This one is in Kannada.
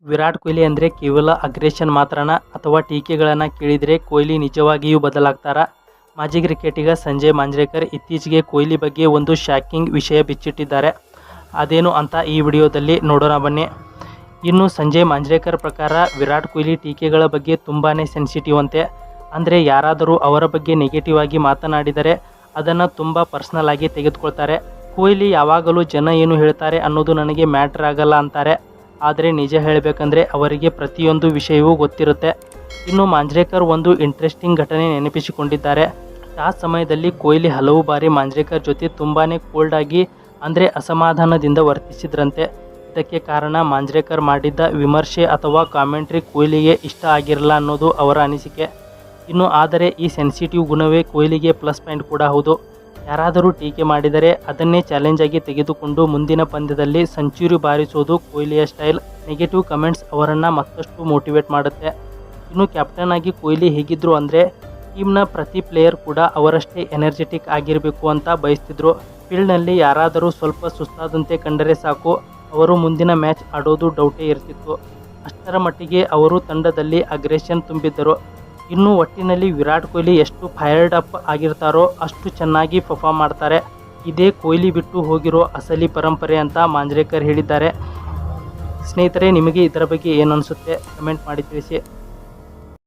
ವಿರಾಟ್ ಕೊಹ್ಲಿ ಅಂದರೆ ಕೇವಲ ಅಗ್ರೆಷನ್ ಮಾತ್ರನ ಅಥವಾ ಟೀಕೆಗಳನ್ನು ಕೇಳಿದರೆ ಕೊಹ್ಲಿ ನಿಜವಾಗಿಯೂ ಬದಲಾಗ್ತಾರಾ? ಮಾಜಿ ಕ್ರಿಕೆಟಿಗ ಸಂಜಯ್ ಮಾಂಜ್ರೇಕರ್ ಇತ್ತೀಚೆಗೆ ಕೊಹ್ಲಿ ಬಗ್ಗೆ ಒಂದು ಶಾಕಿಂಗ್ ವಿಷಯ ಬಿಚ್ಚಿಟ್ಟಿದ್ದಾರೆ. ಅದೇನು ಅಂತ ಈ ವಿಡಿಯೋದಲ್ಲಿ ನೋಡೋಣ ಬನ್ನಿ. ಇನ್ನು ಸಂಜಯ್ ಮಾಂಜ್ರೇಕರ್ ಪ್ರಕಾರ ವಿರಾಟ್ ಕೊಹ್ಲಿ ಟೀಕೆಗಳ ಬಗ್ಗೆ ತುಂಬಾ ಸೆನ್ಸಿಟಿವ್ ಅಂತೆ. ಅಂದರೆ ಯಾರಾದರೂ ಅವರ ಬಗ್ಗೆ ನೆಗೆಟಿವ್ ಆಗಿ ಮಾತನಾಡಿದರೆ ಅದನ್ನು ತುಂಬ ಪರ್ಸ್ನಲ್ ಆಗಿ ತೆಗೆದುಕೊಳ್ತಾರೆ. ಕೊಹ್ಲಿ ಯಾವಾಗಲೂ ಜನ ಏನು ಹೇಳ್ತಾರೆ ಅನ್ನೋದು ನನಗೆ ಮ್ಯಾಟ್ರ್ ಆಗಲ್ಲ ಅಂತಾರೆ. ಆದರೆ ನಿಜ ಹೇಳಬೇಕಂದ್ರೆ ಅವರಿಗೆ ಪ್ರತಿಯೊಂದು ವಿಷಯವೂ ಗೊತ್ತಿರುತ್ತೆ. ಇನ್ನು ಮಾಂಜ್ರೇಕರ್ ಒಂದು ಇಂಟ್ರೆಸ್ಟಿಂಗ್ ಘಟನೆ ನೆನಪಿಸಿಕೊಂಡಿದ್ದಾರೆ. ಟಾಸ್ ಸಮಯದಲ್ಲಿ ಕೊಹ್ಲಿ ಹಲವು ಬಾರಿ ಮಾಂಜ್ರೇಕರ್ ಜೊತೆ ತುಂಬಾ ಕೋಲ್ಡ್ ಆಗಿ ಅಂದರೆ ಅಸಮಾಧಾನದಿಂದ ವರ್ತಿಸಿದ್ರಂತೆ. ಇದಕ್ಕೆ ಕಾರಣ ಮಾಂಜ್ರೇಕರ್ ಮಾಡಿದ್ದ ವಿಮರ್ಶೆ ಅಥವಾ ಕಾಮೆಂಟ್ರಿ ಕೊಹ್ಲಿಗೆ ಇಷ್ಟ ಆಗಿರಲ್ಲ ಅನ್ನೋದು ಅವರ ಅನಿಸಿಕೆ. ಇನ್ನು ಆದರೆ ಈ ಸೆನ್ಸಿಟಿವ್ ಗುಣವೇ ಕೊಹ್ಲಿಗೆ ಪ್ಲಸ್ ಪಾಯಿಂಟ್ ಕೂಡ ಹೌದು. ಯಾರಾದರೂ ಟೀಕೆ ಮಾಡಿದರೆ ಅದನ್ನೇ ಚಾಲೆಂಜ್ ಆಗಿ ತೆಗೆದುಕೊಂಡು ಮುಂದಿನ ಪಂದ್ಯದಲ್ಲಿ ಸೆಂಚುರಿ ಬಾರಿಸೋದು ಕೊಹ್ಲಿಯ ಸ್ಟೈಲ್. ನೆಗೆಟಿವ್ ಕಮೆಂಟ್ಸ್ ಅವರನ್ನು ಮತ್ತಷ್ಟು ಮೋಟಿವೇಟ್ ಮಾಡುತ್ತೆ. ಇನ್ನು ಕ್ಯಾಪ್ಟನ್ ಆಗಿ ಕೊಹ್ಲಿ ಹೇಗಿದ್ರು ಅಂದರೆ ಟೀಮ್ನ ಪ್ರತಿ ಪ್ಲೇಯರ್ ಕೂಡ ಅವರಷ್ಟೇ ಎನರ್ಜೆಟಿಕ್ ಆಗಿರಬೇಕು ಅಂತ ಬಯಸ್ತಿದ್ರು. ಫೀಲ್ಡ್ನಲ್ಲಿ ಯಾರಾದರೂ ಸ್ವಲ್ಪ ಸುಸ್ತಾದಂತೆ ಕಂಡರೆ ಸಾಕು, ಅವರು ಮುಂದಿನ ಮ್ಯಾಚ್ ಆಡೋದು ಡೌಟೇ ಇರ್ತಿತ್ತು. ಅಷ್ಟರ ಮಟ್ಟಿಗೆ ಅವರು ತಂಡದಲ್ಲಿ ಅಗ್ರೆಷನ್ ತುಂಬಿದ್ದರು. ಇನ್ನು ಒಟ್ಟಿನಲ್ಲಿ ವಿರಾಟ್ ಕೊಹ್ಲಿ ಎಷ್ಟು ಫೈರ್ಡ್ ಅಪ್ ಆಗಿರ್ತಾರೋ ಅಷ್ಟು ಚೆನ್ನಾಗಿ ಪರ್ಫಾರ್ಮ್ ಮಾಡ್ತಾರೆ. ಇದೇ ಕೊಹ್ಲಿ ಬಿಟ್ಟು ಹೋಗಿರೋ ಅಸಲಿ ಪರಂಪರೆ ಅಂತ ಮಾಂಜ್ರೇಕರ್ ಹೇಳಿದ್ದಾರೆ. ಸ್ನೇಹಿತರೆ, ನಿಮಗೆ ಇದರ ಬಗ್ಗೆ ಏನು ಅನಿಸುತ್ತೆ ಕಮೆಂಟ್ ಮಾಡಿ ತಿಳಿಸಿ.